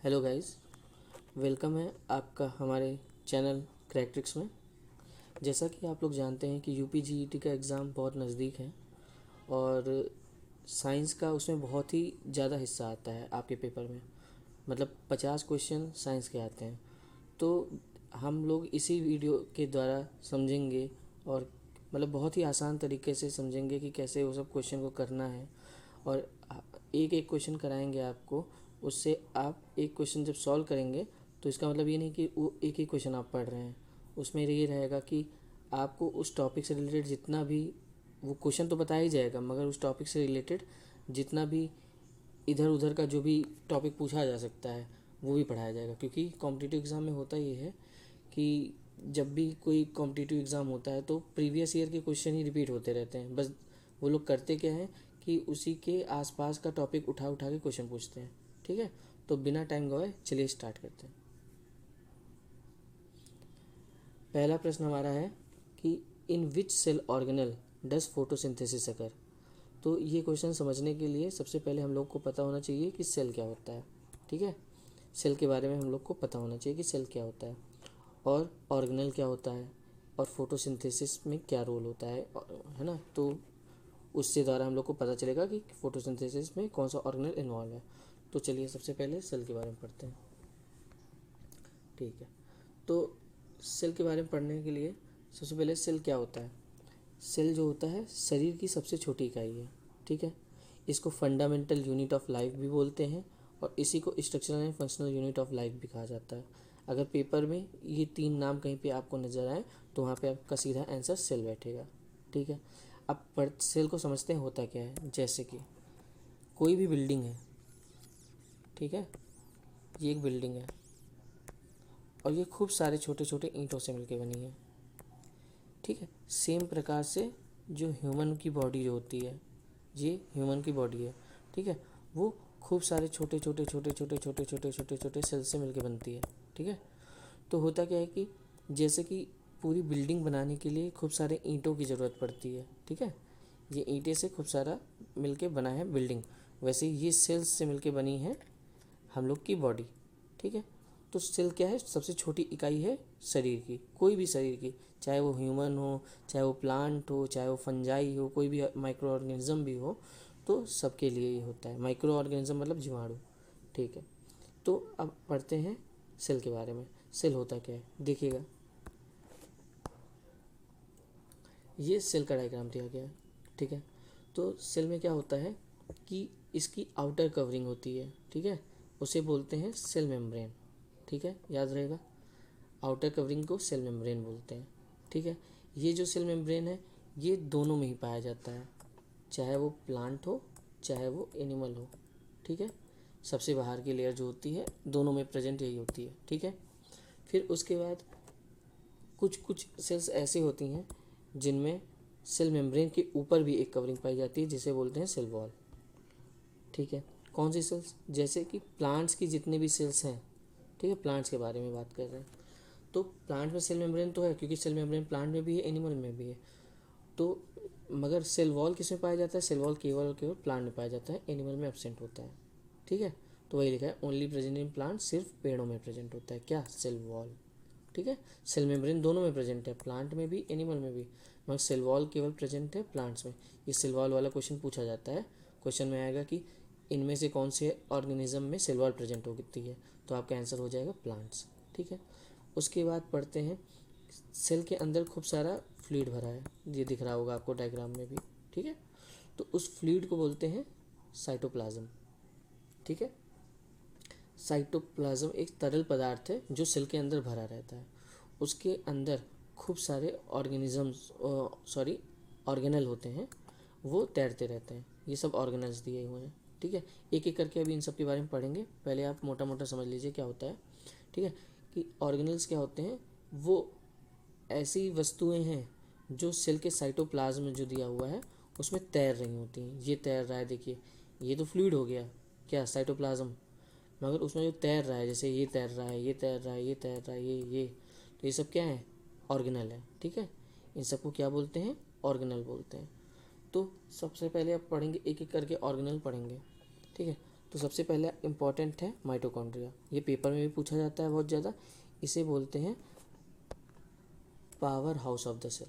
Hello guys, welcome है आपका हमारे चैनल क्रैक्ट्रिक्स में। जैसा कि आप लोग जानते हैं कि यूपी जीईटी का एग्ज़ाम बहुत नज़दीक है और साइंस का उसमें बहुत ही ज़्यादा हिस्सा आता है आपके पेपर में। मतलब 50 क्वेश्चन साइंस के आते हैं। तो हम लोग इसी वीडियो के द्वारा समझेंगे और मतलब बहुत ही आसान तरीके से समझेंगे कि कैसे वो सब क्वेश्चन को करना है। और एक एक क्वेश्चन कराएंगे आपको। उससे आप एक क्वेश्चन जब सॉल्व करेंगे तो इसका मतलब ये नहीं कि वो एक ही क्वेश्चन आप पढ़ रहे हैं। उसमें ये रहेगा कि आपको उस टॉपिक से रिलेटेड जितना भी, वो क्वेश्चन तो बताया ही जाएगा मगर उस टॉपिक से रिलेटेड जितना भी इधर उधर का जो भी टॉपिक पूछा जा सकता है वो भी पढ़ाया जाएगा। क्योंकि कॉम्पिटिटिव एग्ज़ाम में होता ये है कि जब भी कोई कॉम्पिटिटिव एग्ज़ाम होता है तो प्रीवियस ईयर के क्वेश्चन ही रिपीट होते रहते हैं। बस वो लोग करते क्या है कि उसी के आसपास का टॉपिक उठा उठा के क्वेश्चन पूछते हैं। ठीक है, तो बिना टाइम गवाए चलिए स्टार्ट करते हैं। पहला प्रश्न हमारा है कि इन विच सेल ऑर्गेनल डज फोटोसिंथेसिस अकर। तो ये क्वेश्चन समझने के लिए सबसे पहले हम लोग को पता होना चाहिए कि सेल क्या होता है। ठीक है, सेल के बारे में हम लोग को पता होना चाहिए कि सेल क्या होता है और ऑर्गेनल क्या होता है और फोटोसिंथेसिस में क्या रोल होता है ना। तो उससे द्वारा हम लोग को पता चलेगा कि फोटोसिंथेसिस में कौन सा ऑर्गेनल इन्वॉल्व है। तो चलिए सबसे पहले सेल के बारे में पढ़ते हैं। ठीक है, तो सेल के बारे में पढ़ने के लिए सबसे पहले सेल क्या होता है। सेल जो होता है शरीर की सबसे छोटी इकाई है। ठीक है, इसको फंडामेंटल यूनिट ऑफ लाइफ भी बोलते हैं और इसी को structural and functional unit of life भी कहा जाता है। अगर पेपर में ये तीन नाम कहीं पे आपको नज़र आए तो वहाँ पे आपका सीधा आंसर सेल बैठेगा। ठीक है, अब सेल को समझते हैं होता क्या है। जैसे कि कोई भी बिल्डिंग है, ठीक है, ये एक बिल्डिंग है और ये खूब सारे छोटे छोटे ईंटों से मिलकर बनी है। ठीक है, सेम प्रकार से जो ह्यूमन की बॉडी जो होती है, ये ह्यूमन की बॉडी है। ठीक है, वो खूब सारे छोटे छोटे छोटे छोटे छोटे छोटे छोटे छोटे सेल से मिलकर बनती है। ठीक है, तो होता क्या है कि जैसे कि पूरी बिल्डिंग बनाने के लिए खूब सारे ईंटों की ज़रूरत पड़ती है। ठीक है, ये ईंटें से खूब सारा मिलके बना है बिल्डिंग, वैसे ही ये सेल्स से मिलके बनी है हम लोग की बॉडी। ठीक है, तो सेल क्या है, सबसे छोटी इकाई है शरीर की, कोई भी शरीर की, चाहे वो ह्यूमन हो, चाहे वो प्लांट हो, चाहे वो फंजाई हो, कोई भी माइक्रो ऑर्गेनिज्म भी हो, तो सबके लिए ये होता है। माइक्रो ऑर्गेनिज्म मतलब जीवाणु। ठीक है, तो अब पढ़ते हैं सेल के बारे में। सेल होता क्या है देखिएगा, ये सेल का डायग्राम दिया गया है। ठीक है, तो सेल में क्या होता है कि इसकी आउटर कवरिंग होती है। ठीक है, उसे बोलते हैं सेल मेम्ब्रेन। ठीक है, याद रहेगा, आउटर कवरिंग को सेल मेम्ब्रेन बोलते हैं। ठीक है, ये जो सेल मेम्ब्रेन है ये दोनों में ही पाया जाता है, चाहे वो प्लांट हो चाहे वो एनिमल हो। ठीक है, सबसे बाहर की लेयर जो होती है दोनों में प्रेजेंट यही होती है। ठीक है, फिर उसके बाद कुछ कुछ सेल्स ऐसी होती हैं जिनमें सेल मेम्ब्रेन के ऊपर भी एक कवरिंग पाई जाती है जिसे बोलते हैं सेल वॉल। ठीक है, कौन सी सेल्स, जैसे कि प्लांट्स की जितने भी सेल्स हैं। ठीक है, प्लांट्स के बारे में बात कर रहे हैं, तो प्लांट में सेल मेम्ब्रेन तो है क्योंकि सेल मेम्ब्रेन प्लांट में भी है एनिमल में भी है। तो मगर सेल वॉल किस में पाया जाता है, सेल वॉल केवल और केवल प्लांट में पाया जाता है, एनिमल में एब्सेंट होता है। ठीक है, तो वही लिखा है ओनली प्रेजेंट इन प्लांट, सिर्फ पेड़ों में प्रेजेंट होता है क्या, सेल वॉल। ठीक है, सेल मेम्ब्रेन दोनों में प्रेजेंट है, प्लांट में भी एनिमल में भी, मगर सेल वॉल केवल प्रेजेंट है प्लांट्स में। ये सेल वॉल वाला क्वेश्चन पूछा जाता है। क्वेश्चन में आएगा कि इनमें से कौन से ऑर्गेनिज्म में सेल वॉल प्रेजेंट होती है, तो आपका आंसर हो जाएगा प्लांट्स। ठीक है, उसके बाद पढ़ते हैं सेल के अंदर खूब सारा फ्लूइड भरा है, ये दिख रहा होगा आपको डायग्राम में भी। ठीक है, तो उस फ्लूइड को बोलते हैं साइटोप्लाज्म। ठीक है, साइटोप्लाज्म एक तरल पदार्थ है जो सेल के अंदर भरा रहता है। उसके अंदर खूब सारे ऑर्गेनिजम्स ऑर्गेनल होते हैं, वो तैरते रहते हैं। ये सब ऑर्गेनल्स दिए हुए हैं। ठीक है, एक एक करके अभी इन सब के बारे में पढ़ेंगे। पहले आप मोटा मोटा समझ लीजिए क्या होता है। ठीक है, कि ऑर्गेनल्स क्या होते हैं, वो ऐसी वस्तुएं हैं जो सेल के साइटोप्लाज्म में जो दिया हुआ है उसमें तैर रही होती हैं। ये तैर रहा है, देखिए ये तो फ्लूइड हो गया क्या, साइटोप्लाज्म, मगर उसमें जो तैर रहा है, जैसे ये तैर रहा है, ये तैर रहा है, ये तैर रहा है, ये, तो ये सब क्या है, ऑर्गेनल है। ठीक है, इन सबको क्या बोलते हैं, ऑर्गेनल बोलते हैं। तो सबसे पहले आप पढ़ेंगे एक एक करके ऑर्गेनल पढ़ेंगे। ठीक है, तो सबसे पहले इम्पॉर्टेंट है माइटोकॉन्ड्रिया। ये पेपर में भी पूछा जाता है बहुत ज़्यादा। इसे बोलते हैं power house of the cell.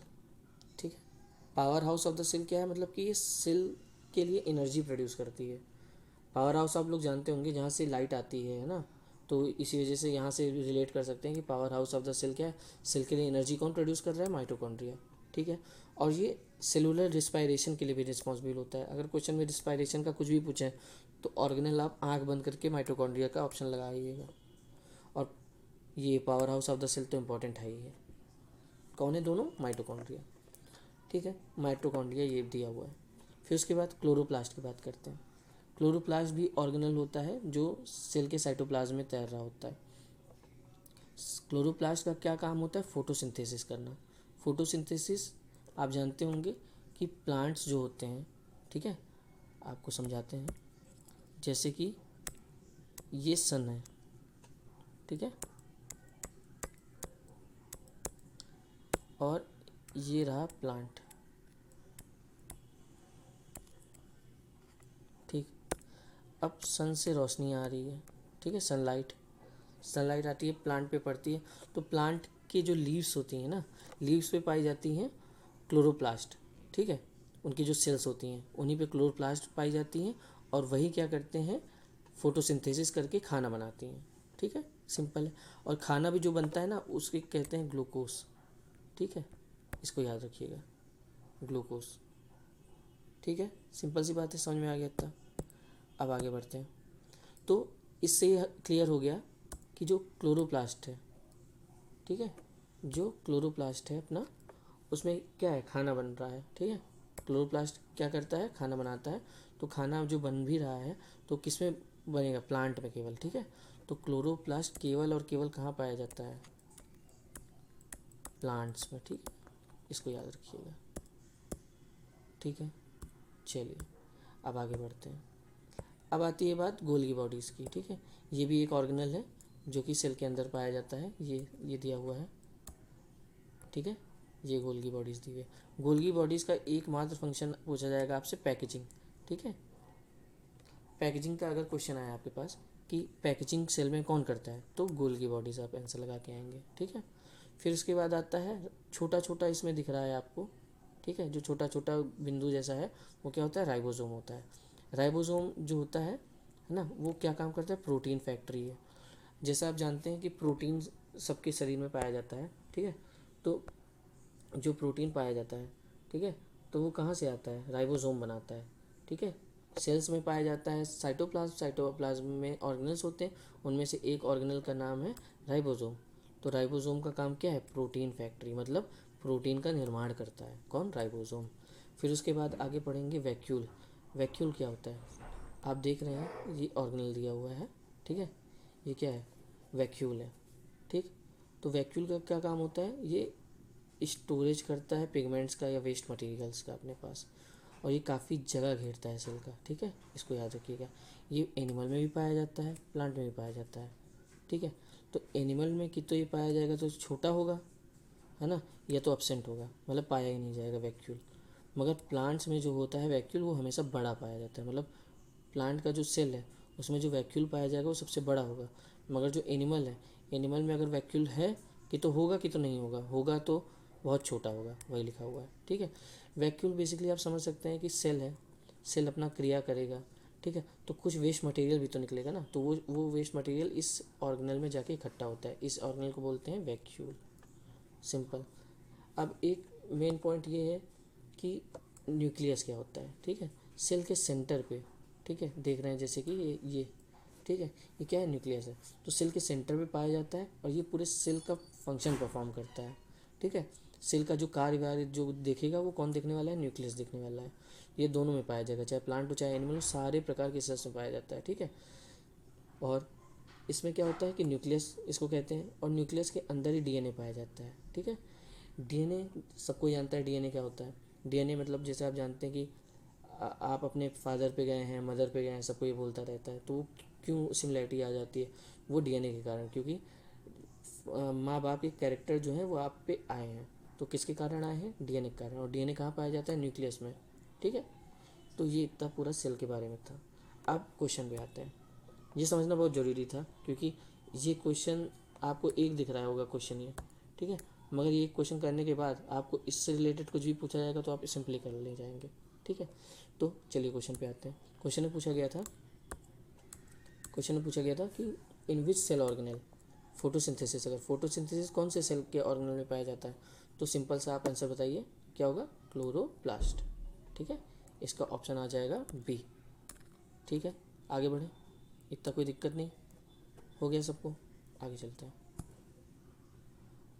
ठीक है, power house of the cell क्या है, मतलब कि ये सेल के लिए एनर्जी प्रोड्यूस करती है। पावर हाउस आप लोग जानते होंगे, जहाँ से लाइट आती है ना, तो इसी वजह से यहाँ से रिलेट कर सकते हैं कि power house of the cell क्या है, सेल के लिए एनर्जी कौन प्रोड्यूस कर रहा है, माइटोकॉन्ड्रिया। ठीक है, और ये सेलुलर रिस्पायरेशन के लिए भी रिस्पॉन्सिबल होता है। अगर क्वेश्चन में रिस्पायरेशन का कुछ भी पूछें तो ऑर्गेनल आप आंख बंद करके माइटोकॉन्ड्रिया का ऑप्शन लगाइएगा। और ये power house of the cell तो इम्पॉर्टेंट है ही है। कौन है दोनों, माइटोकॉन्ड्रिया। ठीक है, माइटोकॉन्ड्रिया ये दिया हुआ है। फिर उसके बाद क्लोरोप्लास्ट की बात करते हैं। क्लोरोप्लास्ट भी ऑर्गेनल होता है जो सेल के साइटोप्लाज्म में तैर रहा होता है। क्लोरोप्लास्ट का क्या काम होता है, फोटोसिंथेसिस करना। फोटोसिंथेसिस आप जानते होंगे कि प्लांट्स जो होते हैं, ठीक है, आपको समझाते हैं। जैसे कि ये सन है, ठीक है, और ये रहा प्लांट। ठीक, अब सन से रोशनी आ रही है, ठीक है, सनलाइट आती है, प्लांट पे पड़ती है, तो प्लांट की जो लीव्स होती हैं ना, लीव्स पे पाई जाती हैं क्लोरोप्लास्ट। ठीक है, उनकी जो सेल्स होती हैं उन्हीं पे क्लोरोप्लास्ट पाई जाती हैं, और वही क्या करते हैं, फोटोसिंथेसिस करके खाना बनाती हैं। ठीक है, सिंपल है। और खाना भी जो बनता है ना, उसके कहते हैं ग्लूकोज। ठीक है, इसको याद रखिएगा, ग्लूकोज। ठीक है, सिंपल सी बात है, समझ में आ गया इतना। अब आगे बढ़ते हैं। तो इससे यह क्लियर हो गया कि जो क्लोरोप्लास्ट है, ठीक है, जो क्लोरोप्लास्ट है अपना, उसमें क्या है, खाना बन रहा है। ठीक है, क्लोरोप्लास्ट क्या करता है, खाना बनाता है। तो खाना जो बन भी रहा है तो किस में बनेगा, प्लांट में केवल। ठीक है, तो क्लोरोप्लास्ट केवल और केवल कहाँ पाया जाता है, प्लांट्स में। ठीक है, इसको याद रखिएगा। ठीक है, चलिए अब आगे बढ़ते हैं। अब आती है बात गोल्गी बॉडीज़ की। ठीक है, ये भी एक ऑर्गेनल है जो कि सेल के अंदर पाया जाता है। ये दिया हुआ है। ठीक है, ये गोल्गी बॉडीज़ दी हुई है। गोल्गी बॉडीज़ का एकमात्र फंक्शन पूछा जाएगा आपसे, पैकेजिंग। ठीक है, पैकेजिंग का अगर क्वेश्चन आया आपके पास कि पैकेजिंग सेल में कौन करता है, तो गोल्गी बॉडीज़ आप आंसर लगा के आएंगे। ठीक है, फिर उसके बाद आता है छोटा छोटा, इसमें दिख रहा है आपको। ठीक है, जो छोटा छोटा बिंदु जैसा है वो क्या होता है, राइबोसोम होता है। राइबोसोम जो होता है ना, वो क्या काम करता है, प्रोटीन फैक्ट्री है। जैसा आप जानते हैं कि प्रोटीन सबके शरीर में पाया जाता है। ठीक है, तो जो प्रोटीन पाया जाता है, ठीक है, तो वो कहाँ से आता है, राइबोसोम बनाता है। ठीक है, सेल्स में पाया जाता है। साइटोप्लाज्म में ऑर्गेनल्स होते हैं, उनमें से एक ऑर्गेनल का नाम है राइबोसोम। तो राइबोसोम का काम क्या है, प्रोटीन फैक्ट्री, मतलब प्रोटीन का निर्माण करता है कौन, राइबोसोम। फिर उसके बाद आगे पढ़ेंगे वैक्यूल। वैक्यूल क्या होता है, आप देख रहे हैं ये ऑर्गेनल दिया हुआ है। ठीक है, ये क्या है, वैक्यूल है। ठीक, तो वैक्यूल का क्या काम होता है, ये स्टोरेज करता है पिगमेंट्स का या वेस्ट मटेरियल्स का अपने पास, और ये काफ़ी जगह घेरता है सेल का। ठीक है, इसको याद रखिएगा। ये एनिमल में भी पाया जाता है, प्लांट में भी पाया जाता है। ठीक है, तो एनिमल में कि तो ये पाया जाएगा तो छोटा होगा, है ना, या तो एब्सेंट होगा, मतलब पाया ही नहीं जाएगा वैक्यूल। मगर प्लांट्स में जो होता है वैक्यूल, वो हमेशा बड़ा पाया जाता है। मतलब प्लांट का जो सेल है उसमें जो वैक्यूल पाया जाएगा वो सबसे बड़ा होगा। मगर जो एनिमल है, एनिमल में अगर वैक्यूल है कि तो होगा कि तो नहीं होगा, होगा तो बहुत छोटा होगा, वही लिखा हुआ है। ठीक है, वैक्यूल बेसिकली आप समझ सकते हैं कि सेल है, सेल अपना क्रिया करेगा। ठीक है, तो कुछ वेस्ट मटेरियल भी तो निकलेगा ना, तो वो वेस्ट मटेरियल इस ऑर्गेनल में जाके इकट्ठा होता है। इस ऑर्गेनल को बोलते हैं वैक्यूल, सिंपल। अब एक मेन पॉइंट ये है कि न्यूक्लियस क्या होता है। ठीक है, सेल के सेंटर पे, ठीक है, देख रहे हैं जैसे कि ये ठीक है, ये क्या है, न्यूक्लियस है। तो सेल के सेंटर पे पाया जाता है और ये पूरे सेल का फंक्शन परफॉर्म करता है। ठीक है, सेल का जो कार्य वार्य जो देखेगा वो कौन देखने वाला है, न्यूक्लियस देखने वाला है। ये दोनों में पाया जाएगा, चाहे प्लांट हो चाहे एनिमल हो, सारे प्रकार के सेल्स में पाया जाता है। ठीक है, और इसमें क्या होता है कि न्यूक्लियस इसको कहते हैं, और न्यूक्लियस के अंदर ही डीएनए पाया जाता है। ठीक है, डीएनए सबको जानता है, डीएनए क्या होता है। डीएनए मतलब जैसे आप जानते हैं कि आप अपने फादर पे गए हैं, मदर पे गए हैं, सबको ये बोलता रहता है, तो वो क्यों सिमिलैरिटी आ जाती है, वो डीएनए के कारण, क्योंकि माँ बाप के कैरेक्टर जो है वो आप पे आए हैं। तो किसके कारण आए हैं, डीएनए के कारण। और डीएनए कहाँ पाया जाता है, न्यूक्लियस में। ठीक है, तो ये इतना पूरा सेल के बारे में था। अब क्वेश्चन पे आते हैं। ये समझना बहुत ज़रूरी था क्योंकि ये क्वेश्चन आपको एक दिख रहा होगा क्वेश्चन ये, ठीक है, मगर ये क्वेश्चन करने के बाद आपको इससे रिलेटेड कुछ भी पूछा जाएगा तो आप सिंपली कर ले जाएंगे, ठीक है। तो चलिए क्वेश्चन पे आते हैं। क्वेश्चन में पूछा गया था कि इन विच सेल ऑर्गेनेल फोटोसिंथेसिस, अगर फोटोसिंथेसिस कौन से सेल के ऑर्गेनेल में पाया जाता है, तो सिंपल सा आप आंसर बताइए क्या होगा, क्लोरोप्लास्ट, ठीक है। इसका ऑप्शन आ जाएगा बी, ठीक है। आगे बढ़े, इतना कोई दिक्कत नहीं, हो गया सबको, आगे चलते हैं।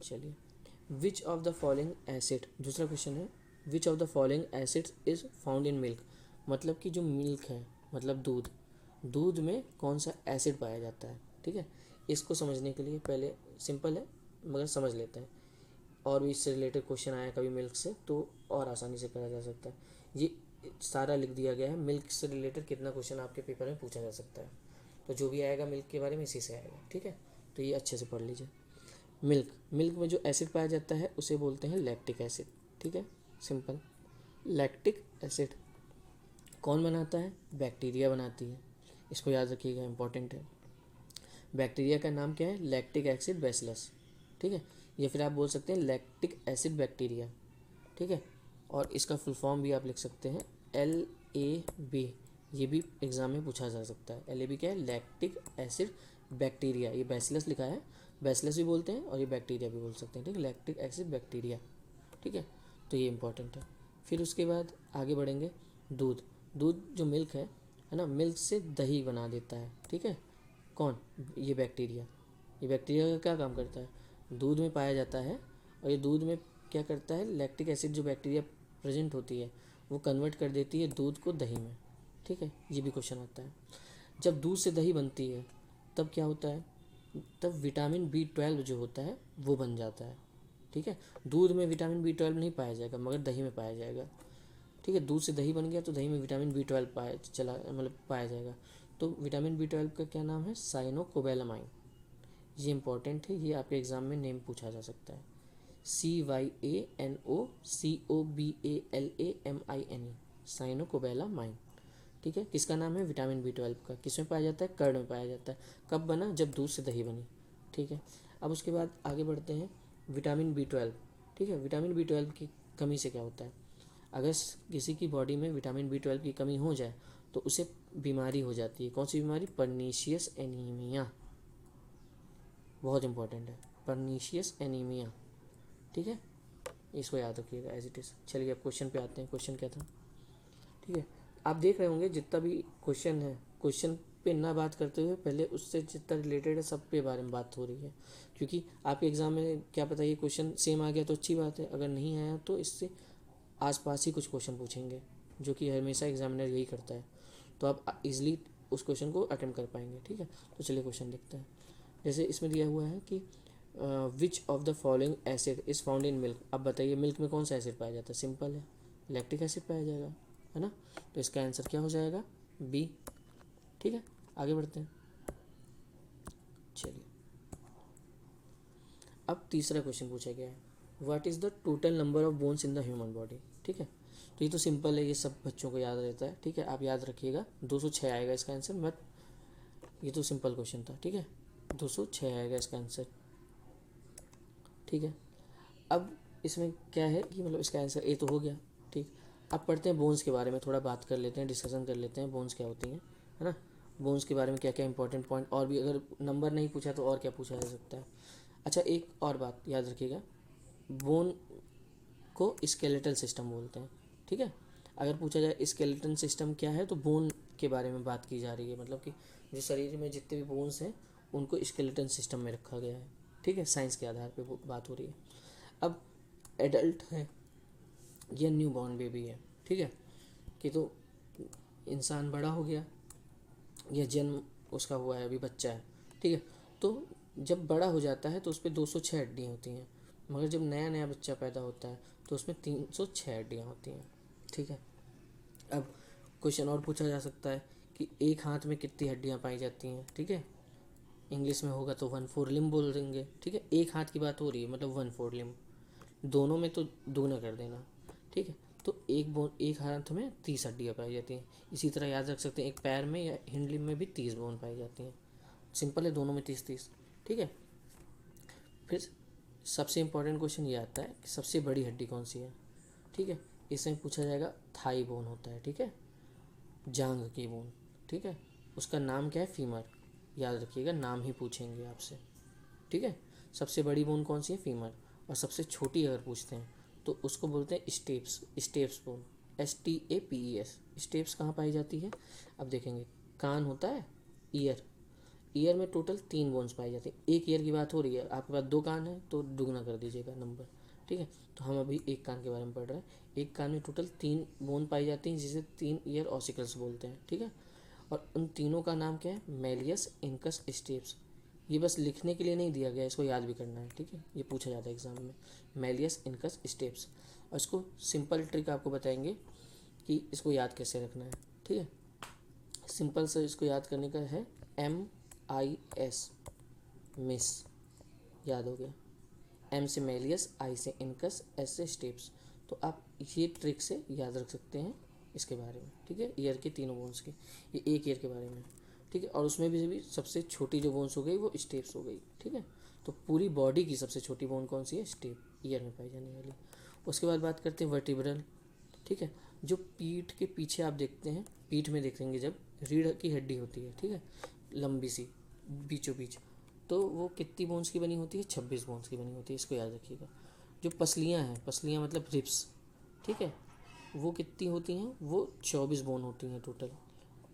चलिए, which of the following acid, दूसरा क्वेश्चन है, which of the following acids is found in milk, मतलब कि जो मिल्क है मतलब दूध में कौन सा एसिड पाया जाता है, ठीक है। इसको समझने के लिए पहले सिंपल है मगर समझ लेते हैं, और भी इससे रिलेटेड क्वेश्चन आया कभी मिल्क से तो और आसानी से करा जा सकता है। ये सारा लिख दिया गया है, मिल्क से रिलेटेड कितना क्वेश्चन आपके पेपर में पूछा जा सकता है, तो जो भी आएगा मिल्क के बारे में इसी से आएगा, ठीक है। तो ये अच्छे से पढ़ लीजिए। मिल्क में जो एसिड पाया जाता है उसे बोलते हैं लैक्टिक एसिड, ठीक है, सिंपल। लैक्टिक एसिड कौन बनाता है, बैक्टीरिया बनाती है, इसको याद रखिएगा, इंपॉर्टेंट है। बैक्टीरिया का नाम क्या है, लैक्टिक एसिड बैसिलस, ठीक है, या फिर आप बोल सकते हैं लैक्टिक एसिड बैक्टीरिया, ठीक है। और इसका फुल फॉर्म भी आप लिख सकते हैं LAB, ये भी एग्जाम में पूछा जा सकता है। LAB क्या है, लैक्टिक एसिड बैक्टीरिया, ये बैसिलस लिखा है, बैसिलस भी बोलते हैं और ये बैक्टीरिया भी बोल सकते हैं, ठीक है, लैक्टिक एसिड बैक्टीरिया, ठीक है। तो ये इंपॉर्टेंट है। फिर उसके बाद आगे बढ़ेंगे, दूध जो मिल्क है ना, मिल्क से दही बना देता है, ठीक है, कौन, ये बैक्टीरिया का क्या काम करता है, दूध में पाया जाता है, और ये दूध में क्या करता है, लैक्टिक एसिड जो बैक्टीरिया प्रेजेंट होती है वो कन्वर्ट कर देती है दूध को दही में, ठीक है। ये भी क्वेश्चन आता है। जब दूध से दही बनती है तब क्या होता है, तब विटामिन B12 जो होता है वो बन जाता है, ठीक है। दूध में विटामिन B12 नहीं पाया जाएगा मगर दही में पाया जाएगा, ठीक है। दूध से दही बन गया तो दही में विटामिन B12 पाया जाएगा। तो विटामिन B12 का क्या नाम है, साइनोकोबैलामाइन, ये इंपॉर्टेंट है, ये आपके एग्जाम में नेम पूछा जा सकता है, CYANOCOBALAMINE, साइनोकोबैलामाइन, ठीक है। किसका नाम है, विटामिन B12 का, किस में पाया जाता है, कर्ड में पाया जाता है। कब बना, जब दूध से दही बनी, ठीक है। अब उसके बाद आगे बढ़ते हैं, विटामिन B12, ठीक है। विटामिन B12 की कमी से क्या होता है, अगर किसी की बॉडी में विटामिन B12 की कमी हो जाए तो उसे बीमारी हो जाती है, कौन सी बीमारी, पर्नीशियस एनीमिया, बहुत इंपॉर्टेंट है, पर्नीशियस एनीमिया, ठीक है, इसको याद रखिएगा एज इट इज़। चलिए अब क्वेश्चन पे आते हैं, क्वेश्चन क्या था, ठीक है। आप देख रहे होंगे जितना भी क्वेश्चन है, क्वेश्चन पे ना बात करते हुए पहले उससे जितना रिलेटेड है सब पे बारे में बात हो रही है, क्योंकि आपके एग्ज़ाम में क्या पता ये क्वेश्चन सेम आ गया तो अच्छी बात है, अगर नहीं आया तो इससे आसपास ही कुछ क्वेश्चन पूछेंगे, जो कि हमेशा एग्जामिनर यही करता है, तो आप इजीली उस क्वेश्चन को अटेम्प्ट कर पाएंगे, ठीक है। तो चलिए क्वेश्चन देखते हैं। जैसे इसमें दिया हुआ है कि which of the following acid is found in milk, अब बताइए मिल्क में कौन सा एसिड पाया जाता है, सिंपल है, लैक्टिक एसिड पाया जाएगा, है ना। तो इसका आंसर क्या हो जाएगा, बी, ठीक है। आगे बढ़ते हैं। चलिए अब तीसरा क्वेश्चन पूछा गया है, what is the total number of bones in the human body, ठीक है। तो ये तो सिंपल है, ये सब बच्चों को याद रहता है, ठीक है, आप याद रखिएगा, 206 आएगा इसका आंसर, बट ये तो सिंपल क्वेश्चन था, ठीक है, 206 आएगा इसका आंसर, ठीक है। अब इसमें क्या है कि मतलब इसका आंसर ए तो हो गया, ठीक। अब पढ़ते हैं बोन्स के बारे में, थोड़ा बात कर लेते हैं, डिस्कशन कर लेते हैं, बोन्स क्या होती हैं, है ना, बोन्स के बारे में क्या क्या इंपॉर्टेंट पॉइंट, और भी अगर नंबर नहीं पूछा तो और क्या पूछा जा सकता है। अच्छा एक और बात याद रखिएगा, बोन को स्केलेटल सिस्टम बोलते हैं, ठीक है। अगर पूछा जाए स्केलेटन सिस्टम क्या है तो बोन के बारे में बात की जा रही है, मतलब कि जो शरीर में जितने भी बोन्स हैं उनको स्केलेटन सिस्टम में रखा गया है, ठीक है, साइंस के आधार पे बात हो रही है। अब एडल्ट है या न्यू बॉर्न बेबी है, ठीक है, कि तो इंसान बड़ा हो गया या जन्म उसका हुआ है, अभी बच्चा है, ठीक है। तो जब बड़ा हो जाता है तो उस पर 206 हड्डियाँ होती हैं, मगर जब नया नया बच्चा पैदा होता है तो उसमें 306 हड्डियाँ होती हैं, ठीक है। अब क्वेश्चन और पूछा जा सकता है कि एक हाथ में कितनी हड्डियाँ पाई जाती हैं, ठीक है, इंग्लिश में होगा तो 1/4 लिम्ब बोल देंगे, ठीक है, एक हाथ की बात हो रही है मतलब 1/4 लिम्ब, दोनों में तो 2 ना कर देना, ठीक है। तो एक हाथ में 30 हड्डियाँ पाई जाती हैं। इसी तरह याद रख सकते हैं एक पैर में या हिंड लिम्ब में भी 30 बोन पाई जाती हैं। सिंपल है, दोनों में 30-30। ठीक है। फिर सबसे इम्पोर्टेंट क्वेश्चन ये आता है कि सबसे बड़ी हड्डी कौन सी है। ठीक है, इसमें पूछा जाएगा थाई बोन होता है। ठीक है, जांघ की बोन। ठीक है, उसका नाम क्या है, फीमर। याद रखिएगा, नाम ही पूछेंगे आपसे। ठीक है, सबसे बड़ी बोन कौन सी है, फीमर। और सबसे छोटी अगर पूछते हैं तो उसको बोलते हैं steps. Steps bone, STAPES। Steps कहाँ पाई जाती है, अब देखेंगे। कान होता है, ईयर। ईयर में टोटल 3 बोन्स पाई जाती है। एक ईयर की बात हो रही है, आपके पास 2 कान है तो दुगना कर दीजिएगा नंबर। ठीक है, तो हम अभी एक कान के बारे में पढ़ रहे हैं। एक कान में टोटल 3 बोन पाई जाती हैं, जिसे 3 ईयर ऑसिकल्स बोलते हैं। ठीक है, और उन तीनों का नाम क्या है, मेलियस, इनकस, स्टेप्स। ये बस लिखने के लिए नहीं दिया गया, इसको याद भी करना है। ठीक है, ये पूछा जाता है एग्जाम में, मेलियस, इनकस, स्टेप्स। और इसको सिंपल ट्रिक आपको बताएंगे कि इसको याद कैसे रखना है। ठीक है, सिंपल से इसको याद करने का है, MIS, मिस। याद हो गया। M से मेलियस, I से इनकस, S से स्टेप्स। तो आप ये ट्रिक से याद रख सकते हैं इसके बारे में। ठीक है, ईयर के तीनों बोन्स के, ये एक ईयर के बारे में। ठीक है, और उसमें भी सबसे छोटी जो बोन्स हो गई वो स्टेप्स हो गई। ठीक है, तो पूरी बॉडी की सबसे छोटी बोन कौन सी है, स्टेप, ईयर में पाई जाने वाली। उसके बाद बात करते हैं वर्टिब्रल। ठीक है, जो पीठ के पीछे आप देखते हैं, पीठ में देखेंगे जब रीढ़ की हड्डी होती है, ठीक है, लंबी सी बीचों बीच, तो वो कितनी बोन्स की बनी होती है, 26 बोन्स की बनी होती है। इसको याद रखिएगा। जो पसलियाँ हैं, पसलियाँ मतलब रिब्स, ठीक है, वो कितनी होती हैं, वो 24 बोन होती हैं टोटल,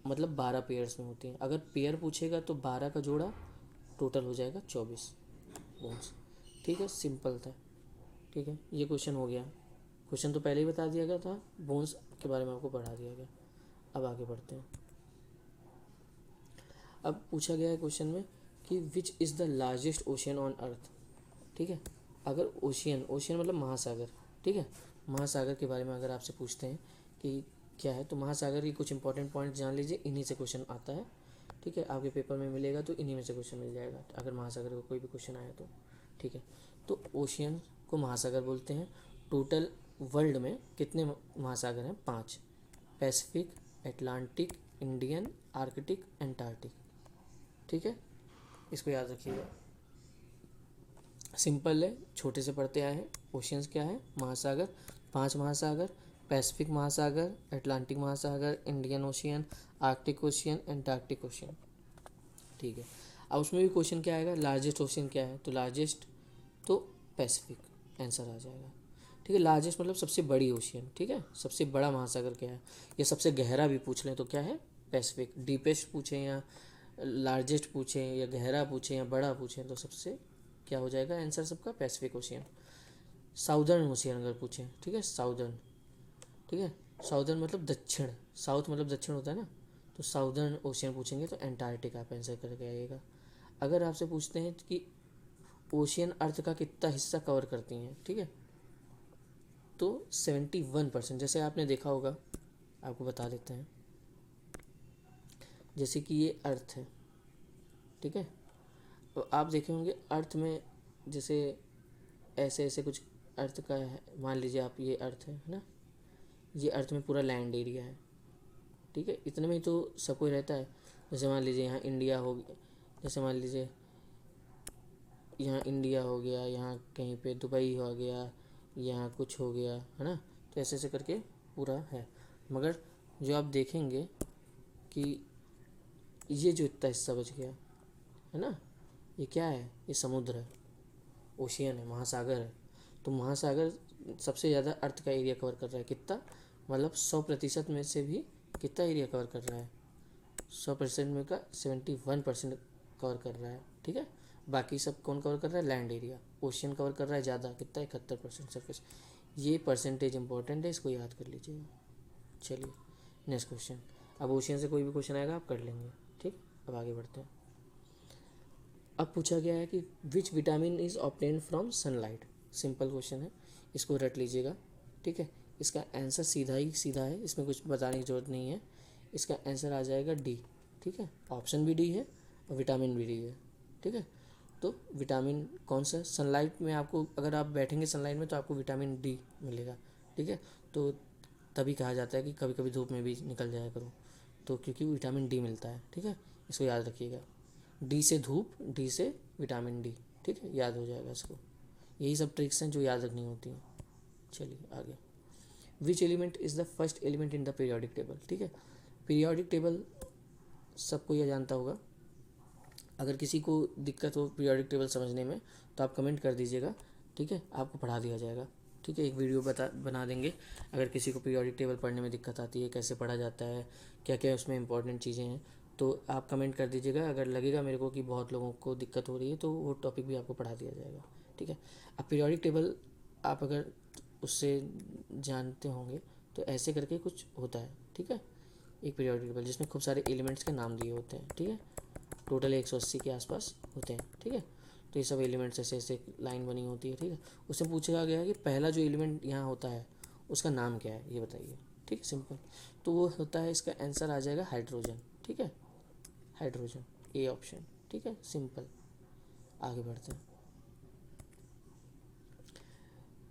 मतलब 12 पेयर्स में होती हैं। अगर पेयर पूछेगा तो 12 का जोड़ा टोटल हो जाएगा 24 बोन्स। ठीक है, सिंपल था। ठीक है, ये क्वेश्चन हो गया। क्वेश्चन तो पहले ही बता दिया गया था, बोन्स के बारे में आपको पढ़ा दिया गया। अब आगे बढ़ते हैं। अब पूछा गया है क्वेश्चन में कि which is the largest ocean on earth. ठीक है, अगर ओशियन, ओशियन मतलब महासागर। ठीक है, महासागर के बारे में अगर आपसे पूछते हैं कि क्या है, तो महासागर की कुछ इंपॉर्टेंट पॉइंट जान लीजिए, इन्हीं से क्वेश्चन आता है। ठीक है, आपके पेपर में मिलेगा तो इन्हीं में से क्वेश्चन मिल जाएगा अगर महासागर का कोई भी क्वेश्चन आया तो। ठीक है, तो ओशियन को महासागर बोलते हैं। टोटल वर्ल्ड में कितने महासागर हैं, 5। Pacific, Atlantic, Indian, Arctic, Antarctic. ठीक है, इसको याद रखिएगा। सिंपल है, छोटे से पढ़ते आए हैं। ओशियंस क्या है, महासागर, 5 महासागर, पैसिफिक महासागर, अटलांटिक महासागर, Indian ocean, Arctic ocean, Antarctic ocean. ठीक है, अब उसमें भी क्वेश्चन क्या आएगा, लार्जेस्ट ओशियन क्या है, तो लार्जेस्ट तो पैसिफिक आंसर आ जाएगा। ठीक है, लार्जेस्ट मतलब सबसे बड़ी ओशियन। ठीक है, सबसे बड़ा महासागर क्या है, या सबसे गहरा भी पूछ लें तो क्या है, पैसिफिक। डीपेस्ट पूछें या लार्जेस्ट पूछें या गहरा पूछें या बड़ा पूछें तो सबसे क्या हो जाएगा आंसर सबका, पैसिफिक ओशियन। साउदर्न ओशियन अगर पूछें, ठीक है, साउदर्न, ठीक है, साउदर्न मतलब दक्षिण, साउथ मतलब दक्षिण होता है ना, तो साउदर्न ओशियन पूछेंगे तो एंटार्क्टिका आप आंसर करके आइएगा। अगर आपसे पूछते हैं कि ओशियन अर्थ का कितना हिस्सा कवर करती हैं, ठीक है, तो 71%। जैसे आपने देखा होगा, आपको बता देते हैं, जैसे कि ये अर्थ है, ठीक है, तो आप देखे होंगे अर्थ में जैसे ऐसे ऐसे कुछ अर्थ का है, मान लीजिए आप ये अर्थ है ना, ये अर्थ में पूरा लैंड एरिया है। ठीक है, इतने में ही तो सब कोई रहता है। जैसे मान लीजिए यहाँ इंडिया हो गया, जैसे मान लीजिए यहाँ इंडिया हो गया, यहाँ कहीं पे दुबई हो गया, यहाँ कुछ हो गया, है ना, तो ऐसे ऐसे करके पूरा है। मगर जो आप देखेंगे कि ये जो इतना हिस्सा बच गया है ना, ये क्या है, ये समुद्र है, ओशियन है, महासागर है। तो महासागर सबसे ज़्यादा अर्थ का एरिया कवर कर रहा है, कितना, मतलब 100% में से भी कितना एरिया कवर कर रहा है, 100% में का 71% कवर कर रहा है। ठीक है, बाकी सब कौन कवर कर रहा है, लैंड एरिया। ओशियन कवर कर रहा है ज़्यादा, कितना, 71% सरफेस। ये परसेंटेज इंपॉर्टेंट है, इसको याद कर लीजिएगा। चलिए नेक्स्ट क्वेश्चन। अब ओशियन से कोई भी क्वेश्चन आएगा आप कर लेंगे। ठीक, अब आगे बढ़ते हैं। अब पूछा गया है कि which vitamin is obtain from sunlight. Simple question है, इसको रट लीजिएगा। ठीक है, इसका आंसर सीधा ही सीधा है, इसमें कुछ बताने की ज़रूरत नहीं है। इसका आंसर आ जाएगा डी। ठीक है, ऑप्शन भी डी है और विटामिन भी डी है। ठीक है, तो विटामिन कौन सा, सनलाइट में आपको, अगर आप बैठेंगे सनलाइट में तो आपको विटामिन डी मिलेगा। ठीक है, तो तभी कहा जाता है कि कभी कभी धूप में भी निकल जाया करो, तो क्योंकि विटामिन डी मिलता है। ठीक है, इसको याद रखिएगा। डी से धूप, डी से विटामिन डी। ठीक है, याद हो जाएगा इसको। यही सब ट्रिक्स हैं जो याद रखनी होती हैं। चलिए आगे। Which element is the first element in the periodic table. ठीक है, पीरियोडिक टेबल सबको यह जानता होगा। अगर किसी को दिक्कत हो पीरियोडिक टेबल समझने में तो आप कमेंट कर दीजिएगा। ठीक है, आपको पढ़ा दिया जाएगा। ठीक है, एक वीडियो बना देंगे। अगर किसी को पीरियोडिक टेबल पढ़ने में दिक्कत आती है, कैसे पढ़ा जाता है, क्या क्या उसमें इंपॉर्टेंट चीज़ें हैं, तो आप कमेंट कर दीजिएगा। अगर लगेगा मेरे को कि बहुत लोगों को दिक्कत हो रही है तो वो टॉपिक भी आपको पढ़ा दिया जाएगा। ठीक है, अब पीरियोडिक टेबल आप अगर उससे जानते होंगे तो ऐसे करके कुछ होता है। ठीक है, एक पीरियोडिक टेबल जिसमें खूब सारे एलिमेंट्स के नाम दिए होते हैं। ठीक है, टोटल 180 के आसपास होते हैं। ठीक है, तो ये सब एलिमेंट्स ऐसे ऐसे लाइन बनी होती है। ठीक है, उससे पूछा गया है कि पहला जो एलिमेंट यहाँ होता है उसका नाम क्या है, ये बताइए। ठीक है, सिंपल। तो वो होता है, इसका आंसर आ जाएगा हाइड्रोजन। ठीक है, हाइड्रोजन, ए ऑप्शन। ठीक है, सिंपल। आगे बढ़ते हैं।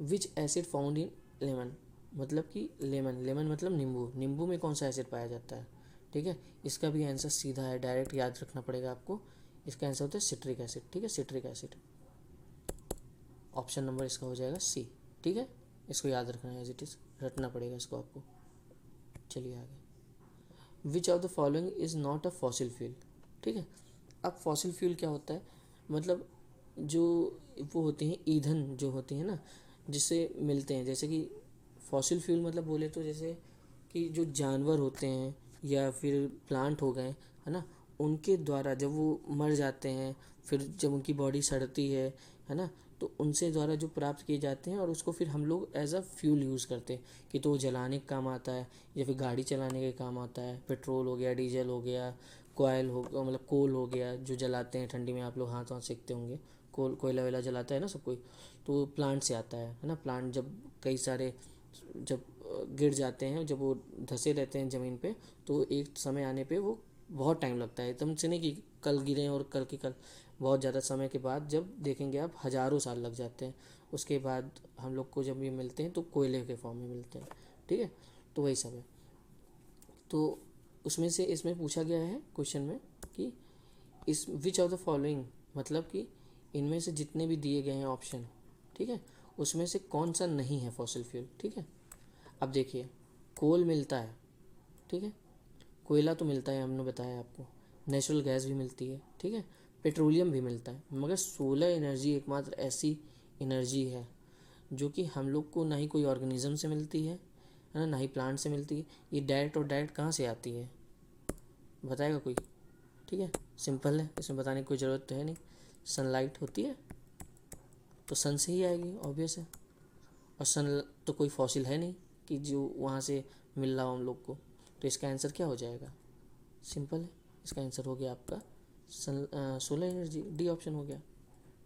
विच एसिड फाउंड इन लेमन, मतलब कि लेमन मतलब नींबू। नींबू में कौन सा एसिड पाया जाता है। ठीक है, इसका भी आंसर सीधा है, डायरेक्ट याद रखना पड़ेगा आपको। इसका आंसर होता है सिट्रिक एसिड। ठीक है, सिट्रिक एसिड। ऑप्शन नंबर इसका हो जाएगा सी। ठीक है, इसको याद रखना है, एज इट इज़ रटना पड़ेगा इसको आपको। चलिए आगे। Which of the following is not a fossil fuel. ठीक है, अब फॉसिल फ्यूल क्या होता है, मतलब जो वो होते हैं ईंधन जो होते हैं ना, जिससे मिलते हैं, जैसे कि फॉसिल फ्यूल मतलब बोले तो जैसे कि जो जानवर होते हैं या फिर प्लांट हो गए, है ना, उनके द्वारा जब वो मर जाते हैं, फिर जब उनकी बॉडी सड़ती है ना, तो उनसे द्वारा जो प्राप्त किए जाते हैं और उसको फिर हम लोग एज अ फ्यूल यूज़ करते हैं कि तो वो जलाने के काम आता है या फिर गाड़ी चलाने के काम आता है। पेट्रोल हो गया, डीजल हो गया, कोयल हो गया, मतलब कोल हो गया जो जलाते हैं ठंडी में, आप लोग हाथ सेकते होंगे। कोयला वेला जलाता है ना सब कोई, तो प्लांट से आता है ना। प्लांट जब कई सारे जब गिर जाते हैं, जब वो धंसे रहते हैं ज़मीन पे, तो एक समय आने पे वो बहुत टाइम लगता है, एकदम से नहीं कि कल गिरे और कल की कल। बहुत ज़्यादा समय के बाद जब देखेंगे आप हज़ारों साल लग जाते हैं। उसके बाद हम लोग को जब ये मिलते हैं तो कोयले के फॉर्म में मिलते हैं। ठीक है, तो वही सब है। तो उसमें से इसमें पूछा गया है क्वेश्चन में कि इस विच ऑफ द फॉलोइंग, मतलब कि इनमें से जितने भी दिए गए हैं ऑप्शन, ठीक है, उसमें से कौन सा नहीं है फॉसिल फ्यूल। ठीक है, अब देखिए, कोल मिलता है। ठीक है, कोयला तो मिलता है, हमने बताया आपको। नेचुरल गैस भी मिलती है। ठीक है, पेट्रोलियम भी मिलता है, मगर सोलर एनर्जी एकमात्र ऐसी एनर्जी है जो कि हम लोग को ना ही कोई ऑर्गेनिज्म से मिलती है ना ही प्लांट से मिलती है। ये डायरेक्ट और डायरेक्ट कहाँ से आती है, बताएगा कोई। ठीक है, सिंपल है, इसमें बताने की कोई ज़रूरत तो है नहीं। सनलाइट होती है तो सन से ही आएगी, ऑब्वियस है। और सन तो कोई फॉसिल है नहीं कि जो वहाँ से मिल रहा हो हम लोग को। तो इसका आंसर क्या हो जाएगा, सिंपल है। इसका आंसर हो गया आपका सोलर एनर्जी, डी ऑप्शन हो गया।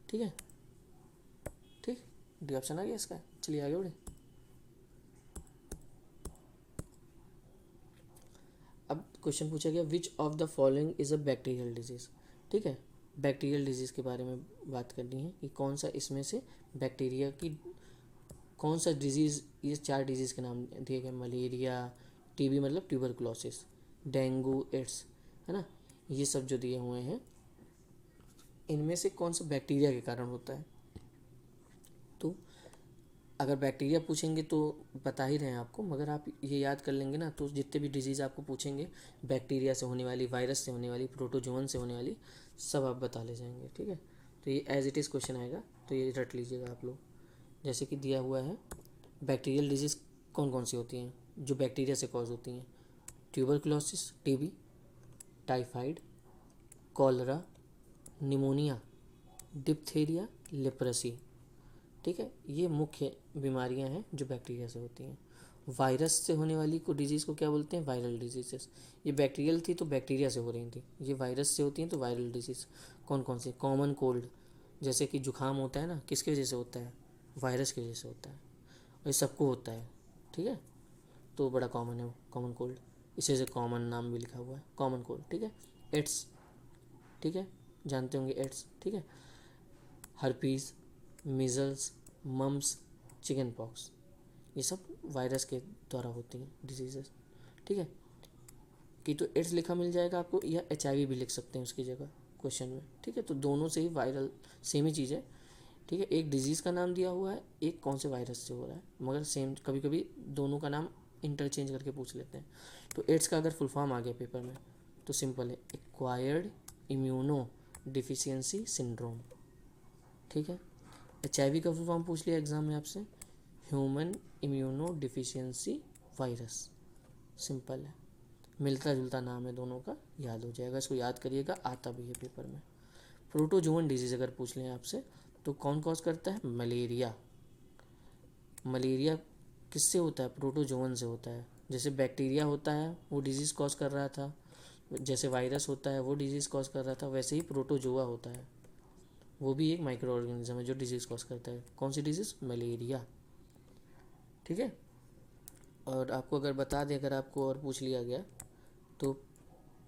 ठीक है, ठीक, डी ऑप्शन आ गया इसका। चलिए आगे बढ़े। अब क्वेश्चन पूछा गया which of the following is a bacterial disease. ठीक है, बैक्टीरियल डिजीज़ के बारे में बात करनी है कि कौन सा इसमें से बैक्टीरिया की कौन सा डिजीज़, ये 4 डिजीज़ के नाम दिए गए, मलेरिया, टीबी मतलब ट्यूबरकुलोसिस, डेंगू, एड्स, है ना, ये सब जो दिए हुए हैं, इनमें से कौन सा बैक्टीरिया के कारण होता है। तो अगर बैक्टीरिया पूछेंगे तो बता ही रहे हैं आपको, मगर आप ये याद कर लेंगे ना तो जितने भी डिजीज़ आपको पूछेंगे, बैक्टीरिया से होने वाली, वायरस से होने वाली, प्रोटोजोअन से होने वाली, सब आप बता ले जाएंगे। ठीक है, तो ये एज इट इज़ क्वेश्चन आएगा, तो ये रट लीजिएगा आप लोग। जैसे कि दिया हुआ है, बैक्टीरियल डिजीज़ कौन कौन सी होती हैं जो बैक्टीरिया से कॉज होती हैं। Tuberculosis TB, typhoid, cholera, pneumonia, diphtheria, leprosy. ठीक है, ये मुख्य बीमारियां हैं जो बैक्टीरिया से होती हैं। वायरस से होने वाली को डिजीज़ को क्या बोलते हैं, वायरल डिजीजेस। ये बैक्टीरियल थी तो बैक्टीरिया से हो रही थी, ये वायरस से होती हैं तो वायरल डिजीज़। कौन कौन से, कॉमन कोल्ड, जैसे कि जुकाम होता है ना, किसकी वजह से होता है, वायरस की वजह से होता है, और ये सबको होता है। ठीक है, तो बड़ा कॉमन है कॉमन कोल्ड, इसे से कॉमन नाम भी लिखा हुआ है कॉमन कोल्ड। ठीक है, एड्स, ठीक है, जानते होंगे एड्स। ठीक है, herpes, measles, mumps, chicken pox, ये सब वायरस के द्वारा होती हैं डिजीजेस, ठीक है। कि तो एड्स लिखा मिल जाएगा आपको, या HIV भी लिख सकते हैं उसकी जगह क्वेश्चन में, ठीक है। तो दोनों से ही वायरल सेम ही चीज़ है, ठीक है। एक डिजीज़ का नाम दिया हुआ है, एक कौन से वायरस से हो रहा है, मगर सेम, कभी कभी दोनों का नाम इंटरचेंज करके पूछ लेते हैं। तो एड्स का अगर फुल फॉर्म आ गया पेपर में तो सिंपल है, एक्वायर्ड इम्यूनो डिफिशियंसी सिंड्रोम, ठीक है। HIV का फुल फॉर्म पूछ लिया एग्जाम में आपसे, human immuno deficiency virus, simple है, मिलता जुलता नाम है दोनों का, याद हो जाएगा, इसको याद करिएगा, आता भी है पेपर में। प्रोटोजोवन डिजीज़ अगर पूछ लें आपसे तो कौन कॉज करता है, मलेरिया। मलेरिया किससे होता है, प्रोटोजोवन से होता है। जैसे बैक्टीरिया होता है वो डिजीज़ कॉज कर रहा था, जैसे वायरस होता है वो डिजीज़ कॉज कर रहा था, वैसे ही प्रोटोजोआ होता है, वो भी एक माइक्रो ऑर्गेनिज्म है जो डिजीज़ कॉज करता है। कौन सी डिजीज़, मलेरिया, ठीक है। और आपको अगर बता दें, अगर आपको और पूछ लिया गया तो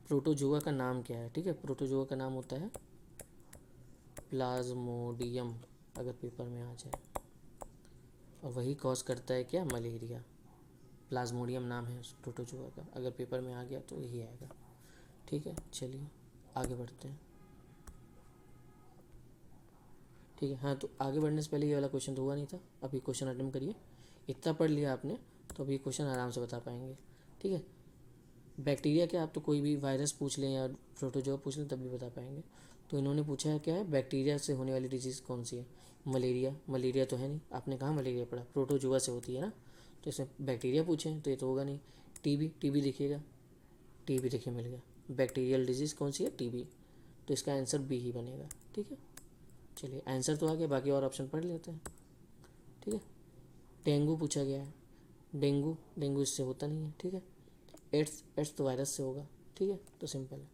प्रोटोजोआ का नाम क्या है, ठीक है। प्रोटोजोआ का नाम होता है प्लाज्मोडियम, अगर पेपर में आ जाए, और वही कॉज करता है क्या, मलेरिया। प्लाज्मोडियम नाम है उस प्रोटोजोआ का, अगर पेपर में आ गया तो यही आएगा, ठीक है। चलिए आगे बढ़ते हैं, ठीक है। हाँ, तो आगे बढ़ने से पहले ये वाला क्वेश्चन तो हुआ नहीं था, अभी क्वेश्चन अटेम्प्ट करिए। इतना पढ़ लिया आपने तो अभी क्वेश्चन आराम से बता पाएंगे, ठीक है। बैक्टीरिया क्या, आप तो कोई भी वायरस पूछ लें या प्रोटोजोआ पूछ लें तब भी बता पाएंगे। तो इन्होंने पूछा है क्या है, बैक्टीरिया से होने वाली डिजीज़ कौन सी है, मलेरिया। मलेरिया तो है नहीं, आपने कहाँ मलेरिया पढ़ा, प्रोटोजोआ से होती है ना, तो इसमें बैक्टीरिया पूछे तो ये तो होगा नहीं। टीबी, टीबी देखिएगा, टीबी देखिए मिल गया, बैक्टीरियल डिजीज़ कौन सी है, टीबी, तो इसका आंसर बी ही बनेगा, ठीक है। चलिए आंसर तो आ गया, बाकी और ऑप्शन पढ़ लेते हैं, ठीक है। डेंगू पूछा गया है, डेंगू, डेंगू इससे होता नहीं है, ठीक है। एड्स, एड्स तो वायरस से होगा, ठीक है, तो सिंपल है।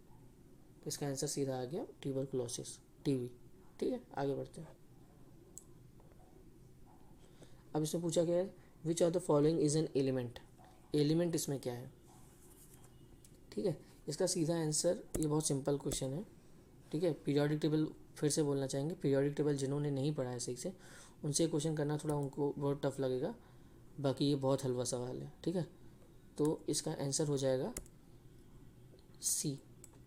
तो इसका आंसर सीधा आ गया ट्यूबरकुलोसिस, टीबी, ठीक है। आगे बढ़ते हैं। अब इसमें पूछा गया है which of the following is an element, element इसमें क्या है, ठीक है। इसका सीधा आंसर, ये बहुत सिंपल क्वेश्चन है, ठीक है। पीरियोडिक टेबल फिर से बोलना चाहेंगे, पीरियोडिक टेबल जिन्होंने नहीं पढ़ा है सही से उनसे क्वेश्चन करना थोड़ा उनको बहुत टफ लगेगा, बाकी ये बहुत हलवा सवाल है, ठीक है। तो इसका आंसर हो जाएगा सी,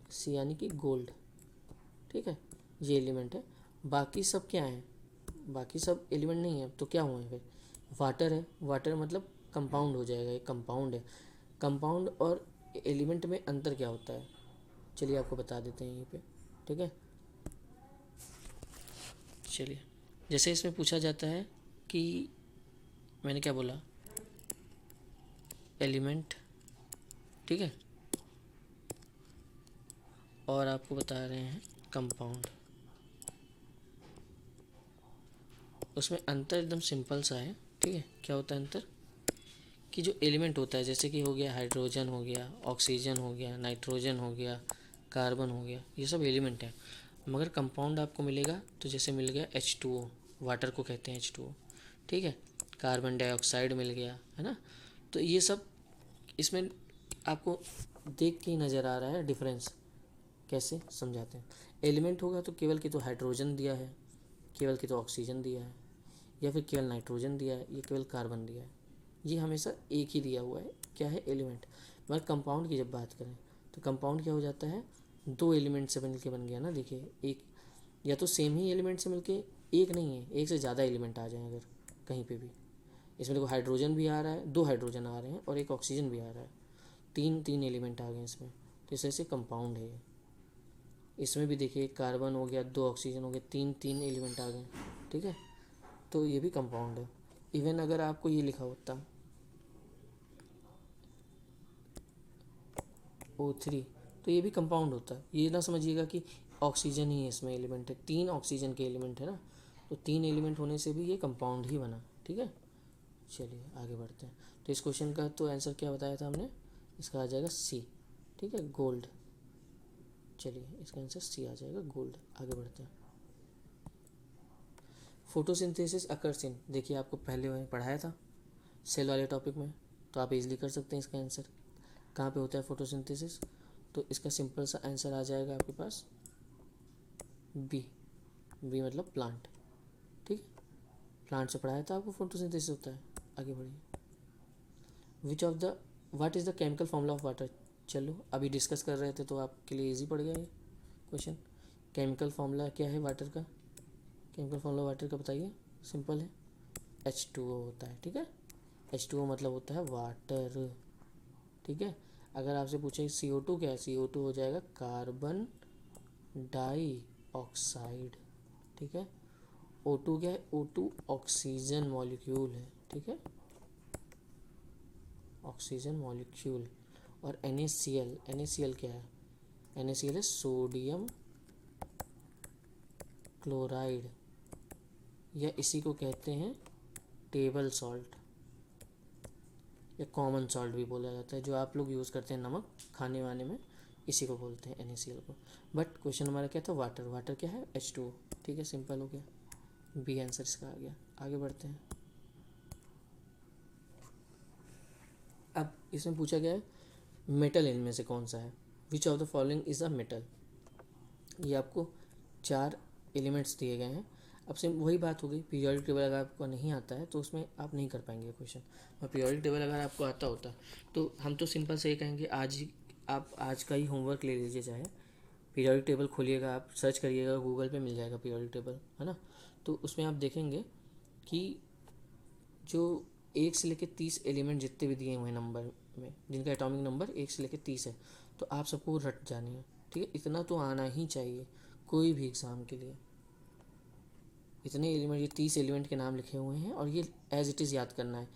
सी यानी कि गोल्ड, ठीक है। ये एलिमेंट है, बाकी सब क्या है, बाकी सब एलिमेंट नहीं है तो क्या हुए फिर, वाटर है, वाटर मतलब कंपाउंड हो जाएगा, एक कंपाउंड है। कंपाउंड और एलिमेंट में अंतर क्या होता है, चलिए आपको बता देते हैं यहीं पे, ठीक है। चलिए, जैसे इसमें पूछा जाता है कि, मैंने क्या बोला, एलिमेंट, ठीक है, और आपको बता रहे हैं कंपाउंड, उसमें अंतर एकदम सिंपल सा है, ठीक है। क्या होता है अंतर, कि जो एलिमेंट होता है जैसे कि हो गया हाइड्रोजन, हो गया ऑक्सीजन, हो गया नाइट्रोजन, हो गया कार्बन, हो गया, ये सब एलिमेंट है। मगर कंपाउंड आपको मिलेगा तो जैसे मिल गया H2O, वाटर को कहते हैं H2O, ठीक है। कार्बन डाइऑक्साइड मिल गया, है ना। तो ये सब इसमें आपको देख के ही नज़र आ रहा है डिफरेंस, कैसे समझाते हैं। एलिमेंट होगा तो केवल की तो हाइड्रोजन दिया है, केवल की तो ऑक्सीजन दिया है, या फिर केवल नाइट्रोजन दिया है, या केवल कार्बन दिया है, ये हमेशा एक ही दिया हुआ है, क्या है, एलिमेंट। मगर कंपाउंड की जब बात करें तो कंपाउंड क्या हो जाता है, दो एलिमेंट से मिलके बन गया ना, देखिए एक, या तो सेम ही एलिमेंट से मिलके, एक नहीं है, एक से ज़्यादा एलिमेंट आ जाए अगर कहीं पे भी, इसमें देखो हाइड्रोजन भी आ रहा है, दो हाइड्रोजन आ रहे हैं और एक ऑक्सीजन भी आ रहा है, तीन तीन एलिमेंट आ गए इसमें, तो इस वजह से कंपाउंड है ये। इसमें भी देखिए कार्बन हो गया, दो ऑक्सीजन हो गया, तीन तीन एलिमेंट आ गए, ठीक है, तो ये भी कंपाउंड है। इवन अगर आपको ये लिखा होता O3 तो ये भी कंपाउंड होता है, ये ना समझिएगा कि ऑक्सीजन ही इसमें एलिमेंट है, तीन ऑक्सीजन के एलिमेंट है ना, तो तीन एलिमेंट होने से भी ये कंपाउंड ही बना, ठीक है। चलिए आगे बढ़ते हैं। तो इस क्वेश्चन का तो आंसर क्या बताया था हमने, इसका आ जाएगा सी, ठीक है, गोल्ड। चलिए इसका आंसर सी आ जाएगा, गोल्ड। आगे बढ़ते हैं। फोटोसिंथेसिस अकर्स इन, देखिए आपको पहले मैंने पढ़ाया था सेल वाले टॉपिक में, तो आप इजीली कर सकते हैं इसका आंसर। कहाँ पे होता है फोटोसिंथेसिस, तो इसका सिंपल सा आंसर आ जाएगा आपके पास बी, बी मतलब प्लांट, ठीक है। प्लांट से पढ़ाया था आपको फोटोसिंथेसिस होता है। आगे बढ़िए। Which of the what is the chemical formula of water. चलो अभी डिस्कस कर रहे थे तो आपके लिए इजी पड़ गया ये क्वेश्चन। केमिकल फॉर्मूला क्या है वाटर का, केमिकल फॉर्मूला वाटर का बताइए, सिंपल है, H2O होता है। ठीक है, H2O मतलब होता है वाटर। ठीक है, अगर आपसे पूछे CO2 क्या है, CO2 हो जाएगा कार्बन डाई ऑक्साइड। ठीक है, O2 क्या है, O2 ऑक्सीजन मॉलिक्यूल है। ठीक है, ऑक्सीजन मॉलिक्यूल। और NaCl, NaCl क्या है, NaCl है सोडियम क्लोराइड, या इसी को कहते हैं टेबल सॉल्ट या कॉमन सॉल्ट भी बोला जाता है, जो आप लोग यूज़ करते हैं नमक खाने वाने में, इसी को बोलते हैं NaCl को। बट क्वेश्चन हमारा क्या था, वाटर। वाटर क्या है, H2O। ठीक है, सिंपल हो गया, बी आंसर इसका आ गया। आगे बढ़ते हैं। अब इसमें पूछा गया है मेटल इनमें से कौन सा है, which of the following is a metal. ये आपको 4 एलिमेंट्स दिए गए हैं। अब से वही बात हो गई, पीरियोडिक टेबल अगर आपको नहीं आता है तो उसमें आप नहीं कर पाएंगे क्वेश्चन, और पीरियोडिक टेबल अगर आपको आता होता तो हम तो सिंपल से ये कहेंगे आज ही आप आज का ही होमवर्क ले लीजिए, चाहे पीरियोडिक टेबल खोलिएगा, आप सर्च करिएगा गूगल पे मिल जाएगा पीरियोडिक टेबल, है ना। तो उसमें आप देखेंगे कि जो 1 से लेकर 30 एलिमेंट जितने भी दिए हुए हैं नंबर में, जिनका एटॉमिक नंबर 1 से लेकर 30 है, तो आप सबको रट जानी है। ठीक है, इतना तो आना ही चाहिए कोई भी एग्ज़ाम के लिए। इतने एलिमेंट, ये 30 एलिमेंट के नाम लिखे हुए हैं और ये एज इट इज़ याद करना है,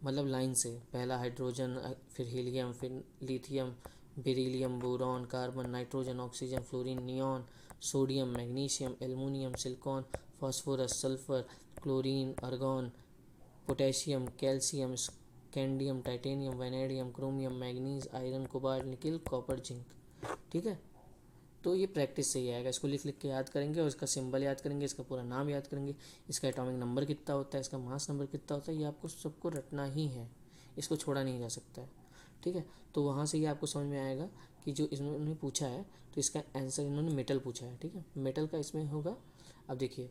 मतलब लाइन से, पहला हाइड्रोजन, फिर हीलियम, फिर lithium, beryllium, boron, carbon, nitrogen, oxygen, fluorine, neon, sodium, magnesium, aluminium, silicon, phosphorus, sulphur, chlorine, argon, potassium, calcium, scandium, titanium, vanadium, chromium, manganese, iron, cobalt, nickel, copper, zinc. ठीक है, तो ये practice से ही आएगा, इसको लिख लिख के याद करेंगे और इसका सिंबल याद करेंगे, इसका पूरा नाम याद करेंगे, इसका एटॉमिक नंबर कितना होता है, इसका मास नंबर कितना होता है, ये आपको सबको रटना ही है, इसको छोड़ा नहीं जा सकता है। ठीक है, तो वहाँ से ये आपको समझ में आएगा कि जो इन्होंने पूछा है तो इसका आंसर इन्होंने मेटल पूछा है। ठीक है, मेटल का इसमें होगा, अब देखिए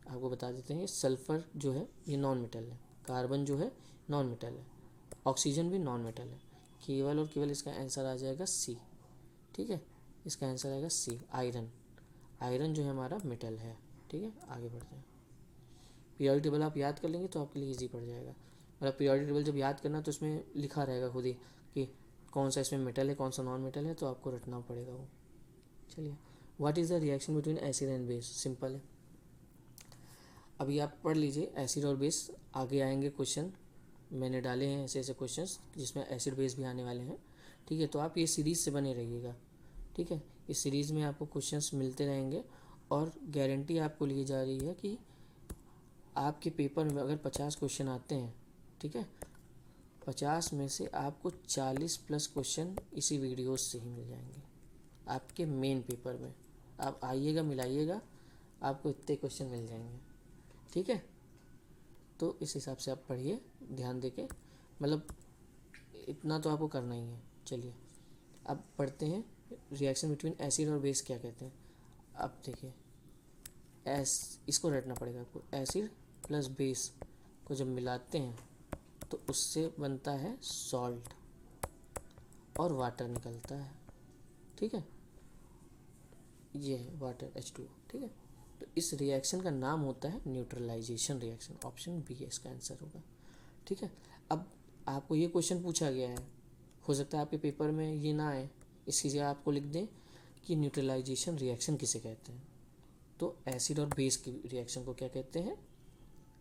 आपको बता देते हैं, सल्फ़र जो है ये नॉन मेटल है, कार्बन जो है नॉन मेटल है, ऑक्सीजन भी नॉन मेटल है, केवल और केवल इसका आंसर आ जाएगा सी। ठीक है, इसका आंसर आएगा सी, आयरन। आयरन जो है हमारा मेटल है। ठीक है, आगे बढ़ते हैं। पीरियोडिक टेबल आप याद कर लेंगे तो आपके लिए इजी पड़ जाएगा, मतलब पीरियोडिक टेबल जब याद करना तो उसमें लिखा रहेगा खुद ही कि कौन सा इसमें मेटल है कौन सा नॉन मेटल है, तो आपको रटना पड़ेगा वो। चलिए, what is the reaction between acid and base, simple है, अभी आप पढ़ लीजिए एसिड और बेस, आगे आएंगे क्वेश्चन, मैंने डाले हैं ऐसे ऐसे क्वेश्चंस जिसमें एसिड बेस भी आने वाले हैं। ठीक है, तो आप ये सीरीज़ से बने रहिएगा। ठीक है, इस सीरीज़ में आपको क्वेश्चंस मिलते रहेंगे और गारंटी आपको ली जा रही है कि आपके पेपर में अगर 50 क्वेश्चन आते हैं, ठीक है, 50 में से आपको 40+ क्वेश्चन इसी वीडियोस से ही मिल जाएंगे आपके मेन पेपर में। आप आइएगा, मिलाइएगा, आपको इतने क्वेश्चन मिल जाएंगे। ठीक है, तो इस हिसाब से आप पढ़िए ध्यान देके, मतलब इतना तो आपको करना ही है। चलिए अब पढ़ते हैं रिएक्शन बिटवीन एसिड और बेस क्या कहते हैं। अब देखिए इसको रटना पड़ेगा आपको, एसिड प्लस बेस को जब मिलाते हैं तो उससे बनता है सॉल्ट और वाटर निकलता है। ठीक है, ये है वाटर H2O। ठीक है, तो इस रिएक्शन का नाम होता है न्यूट्रलाइजेशन रिएक्शन, ऑप्शन बी इसका आंसर होगा। ठीक है, अब आपको ये क्वेश्चन पूछा गया है, हो सकता है आपके पेपर में ये ना आए, इसकी जगह आपको लिख दें कि न्यूट्रलाइजेशन रिएक्शन किसे कहते हैं, तो एसिड और बेस की रिएक्शन को क्या कहते हैं,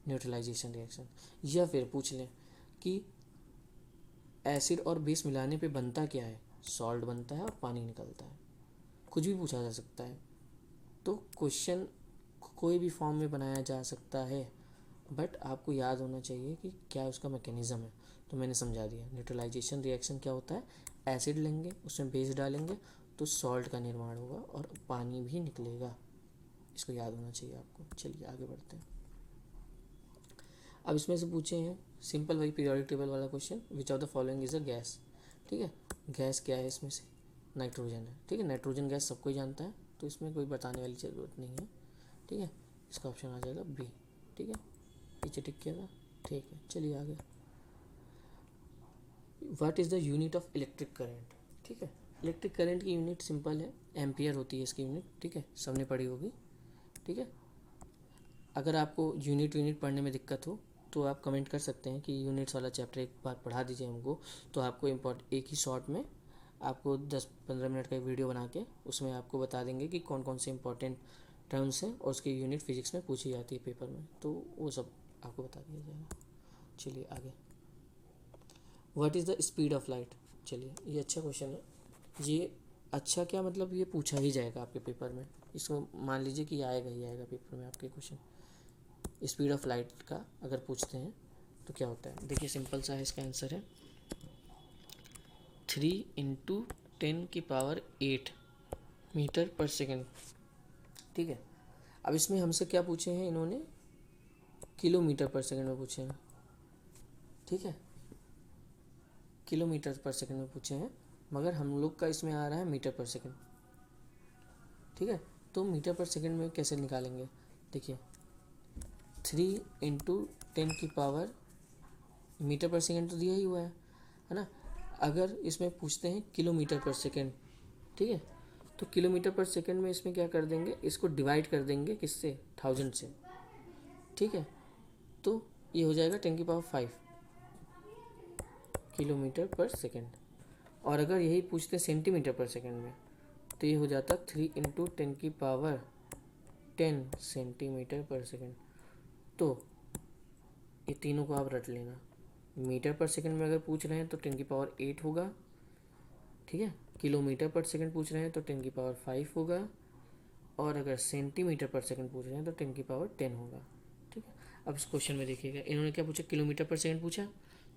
न्यूट्रलाइजेशन रिएक्शन। या फिर पूछ लें कि एसिड और बेस मिलाने पे बनता क्या है, सॉल्ट बनता है और पानी निकलता है, कुछ भी पूछा जा सकता है। तो क्वेश्चन कोई भी फॉर्म में बनाया जा सकता है, बट आपको याद होना चाहिए कि क्या उसका मैकेनिज़्म है। तो मैंने समझा दिया, न्यूट्रलाइजेशन रिएक्शन क्या होता है, एसिड लेंगे उसमें बेस डालेंगे तो सॉल्ट का निर्माण होगा और पानी भी निकलेगा, इसको याद होना चाहिए आपको। चलिए आगे बढ़ते हैं। अब इसमें से पूछे हैं सिंपल वही पीरियोडिक टेबल वाला question, which of the following is a gas. ठीक है, गैस क्या है, इसमें से नाइट्रोजन है। ठीक है, नाइट्रोजन गैस सबको ही जानता है, तो इसमें कोई बताने वाली ज़रूरत नहीं है। ठीक है, इसका ऑप्शन आ जाएगा बी। ठीक है, पीछे टिक किया था। ठीक है, चलिए आगे। What is the unit of electric current. ठीक है, इलेक्ट्रिक करंट की यूनिट सिंपल है, एम्पियर होती है इसकी यूनिट। ठीक है, सबने पढ़ी होगी। ठीक है, अगर आपको यूनिट पढ़ने में दिक्कत हो तो आप कमेंट कर सकते हैं कि यूनिट्स वाला चैप्टर एक बार पढ़ा दीजिए हमको, तो आपको एक ही शॉर्ट में आपको 10-15 मिनट का एक वीडियो बना के उसमें आपको बता देंगे कि कौन कौन से इंपॉर्टेंट टर्म्स हैं और उसकी यूनिट फिजिक्स में पूछी जाती है पेपर में, तो वो सब आपको बता दिया जाएगा। चलिए आगे, what is the speed of light. चलिए ये अच्छा क्वेश्चन है। ये अच्छा क्या मतलब, ये पूछा ही जाएगा आपके पेपर में, इसको मान लीजिए कि आएगा ही आएगा पेपर में आपके क्वेश्चन। स्पीड ऑफ लाइट का अगर पूछते हैं तो क्या होता है, देखिए सिंपल सा है, इसका आंसर है 3 × 10⁸ मीटर पर सेकेंड। ठीक है, अब इसमें हमसे क्या पूछे हैं इन्होंने, किलोमीटर पर सेकेंड में पूछे हैं। ठीक है, किलोमीटर पर सेकेंड में पूछे हैं, मगर हम लोग का इसमें आ रहा है मीटर पर सेकेंड। ठीक है, तो मीटर पर सेकेंड में कैसे निकालेंगे, देखिए 3 × 10⁻, मीटर पर सेकेंड तो दिया ही हुआ है ना। अगर इसमें पूछते हैं किलोमीटर पर सेकेंड, ठीक है, तो किलोमीटर पर सेकेंड में इसमें क्या कर देंगे, इसको डिवाइड कर देंगे किससे, 1000 से। ठीक है, तो ये हो जाएगा 10⁵ किलोमीटर पर सेकेंड। और अगर यही पूछते हैं सेंटीमीटर पर सेकेंड में, तो ये हो जाता 3 × 10⁻10 सेंटीमीटर पर सेकेंड। तो ये तीनों को आप रट लेना। मीटर पर सेकेंड में अगर पूछ रहे हैं तो 10⁸ होगा। ठीक है, किलोमीटर पर सेकेंड पूछ रहे हैं तो 10⁵ होगा, और अगर सेंटीमीटर पर सेकेंड पूछ रहे हैं तो 10⁻10 होगा। ठीक है, अब इस क्वेश्चन में देखिएगा, इन्होंने क्या पूछा, किलोमीटर पर सेकेंड पूछा,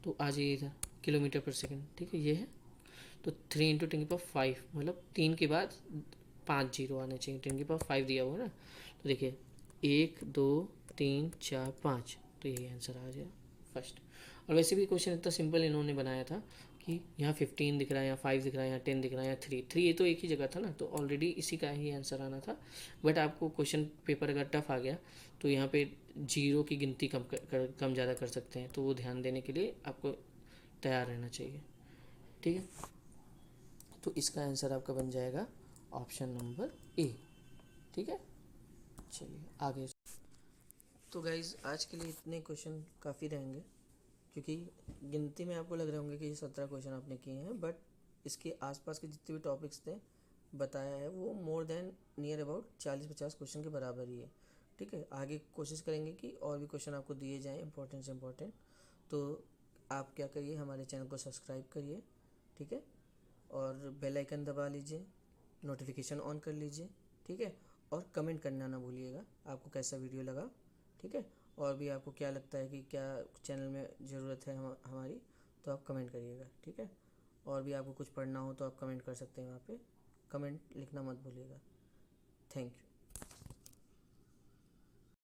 तो आ जाइए इधर किलोमीटर पर सेकेंड। ठीक है, ये है, तो 3 × 10⁵, मतलब 3 के बाद 5 जीरो आने चाहिए, 10⁵ दिया हुआ है ना। तो देखिए 1 2 3 4 5, तो यही आंसर आ जाएगा फर्स्ट। और वैसे भी क्वेश्चन इतना सिंपल इन्होंने बनाया था कि यहाँ 15 दिख रहा है, यहाँ 5 दिख रहा है, यहाँ 10 दिख रहा है, यहाँ 3 ये तो एक ही जगह था ना, तो ऑलरेडी इसी का ही आंसर आना था। बट आपको क्वेश्चन पेपर अगर टफ आ गया तो यहाँ पे जीरो की गिनती कम ज़्यादा कर सकते हैं, तो वो ध्यान देने के लिए आपको तैयार रहना चाहिए। ठीक है, तो इसका आंसर आपका बन जाएगा ऑप्शन नंबर ए। ठीक है, चलिए आगे। तो गाइज आज के लिए इतने क्वेश्चन काफ़ी रहेंगे, क्योंकि गिनती में आपको लग रहे होंगे कि ये 17 क्वेश्चन आपने किए हैं, बट इसके आसपास के जितने भी टॉपिक्स थे बताया है वो more than near about 40-50 question के बराबर ही है। ठीक है, आगे कोशिश करेंगे कि और भी क्वेश्चन आपको दिए जाएँ इंपॉर्टेंट से इंपॉर्टेंट। तो आप क्या करिए, हमारे चैनल को सब्सक्राइब करिए। ठीक है, और बेल आइकन दबा लीजिए, नोटिफिकेशन ऑन कर लीजिए। ठीक है, और कमेंट करना ना भूलिएगा आपको कैसा वीडियो लगा। ठीक है, और भी आपको क्या लगता है कि क्या चैनल में ज़रूरत है हमारी, तो आप कमेंट करिएगा। ठीक है, और भी आपको कुछ पढ़ना हो तो आप कमेंट कर सकते हैं, वहाँ पे कमेंट लिखना मत भूलिएगा। Thank you.